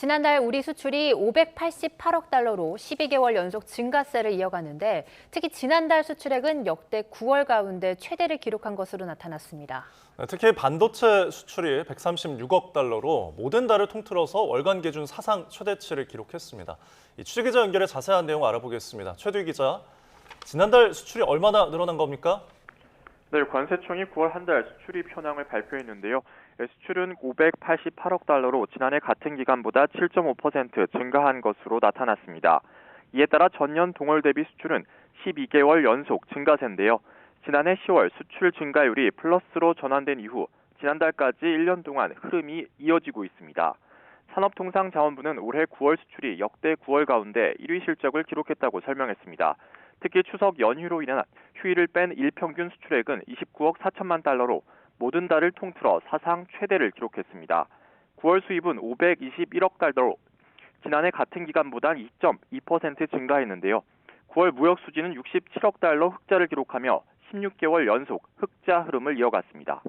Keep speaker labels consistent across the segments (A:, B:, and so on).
A: 지난달 우리 수출이 588억 달러로 12개월 연속 증가세를 이어가는데 특히 지난달 수출액은 역대 9월 가운데 최대를 기록한 것으로 나타났습니다.
B: 특히 반도체 수출이 136억 달러로 모든 달을 통틀어서 월간 기준 사상 최대치를 기록했습니다. 취재 기자 연결해 자세한 내용 알아보겠습니다. 최두희 기자, 지난달 수출이 얼마나 늘어난 겁니까?
C: 네, 관세청이 9월 한 달 수출입 현황을 발표했는데요. 수출은 588억 달러로 지난해 같은 기간보다 7.5% 증가한 것으로 나타났습니다. 이에 따라 전년 동월 대비 수출은 12개월 연속 증가세인데요. 지난해 10월 수출 증가율이 플러스로 전환된 이후 지난달까지 1년 동안 흐름이 이어지고 있습니다. 산업통상자원부는 올해 9월 수출이 역대 9월 가운데 1위 실적을 기록했다고 설명했습니다. 특히 추석 연휴로 인한 휴일을 뺀 일평균 수출액은 29억 4천만 달러로 모든 달을 통틀어 사상 최대를 기록했습니다. 9월 수입은 521억 달러로 지난해 같은 기간보다 2.2% 증가했는데요. 9월 무역 수지는 67억 달러 흑자를 기록하며 16개월 연속 흑자 흐름을 이어갔습니다.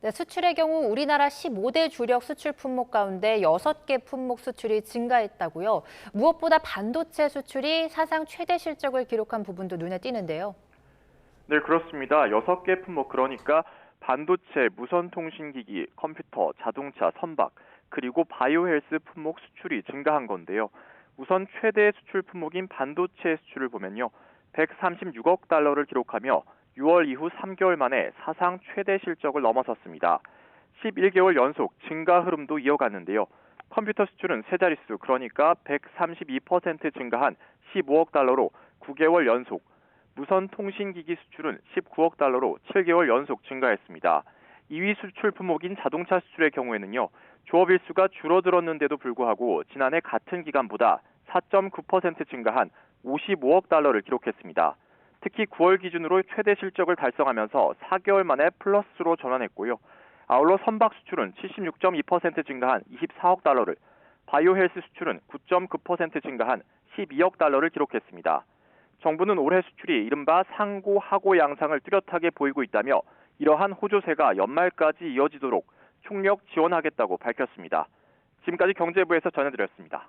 A: 네, 수출의 경우 우리나라 15대 주력 수출 품목 가운데 6개 품목 수출이 증가했다고요. 무엇보다 반도체 수출이 사상 최대 실적을 기록한 부분도 눈에 띄는데요.
C: 네, 그렇습니다. 6개 품목, 그러니까 반도체, 무선통신기기, 컴퓨터, 자동차, 선박, 그리고 바이오헬스 품목 수출이 증가한 건데요. 우선 최대 수출 품목인 반도체 수출을 보면요. 136억 달러를 기록하며 6월 이후 3개월 만에 사상 최대 실적을 넘어섰습니다. 11개월 연속 증가 흐름도 이어갔는데요. 컴퓨터 수출은 세 자릿수, 그러니까 132% 증가한 15억 달러로 9개월 연속, 무선 통신기기 수출은 19억 달러로 7개월 연속 증가했습니다. 2위 수출 품목인 자동차 수출의 경우에는요. 조업 일수가 줄어들었는데도 불구하고 지난해 같은 기간보다 4.9% 증가한 55억 달러를 기록했습니다. 특히 9월 기준으로 최대 실적을 달성하면서 4개월 만에 플러스로 전환했고요. 아울러 선박 수출은 76.2% 증가한 24억 달러를, 바이오헬스 수출은 9.9% 증가한 12억 달러를 기록했습니다. 정부는 올해 수출이 이른바 상고하고 양상을 뚜렷하게 보이고 있다며 이러한 호조세가 연말까지 이어지도록 총력 지원하겠다고 밝혔습니다. 지금까지 경제부에서 전해드렸습니다.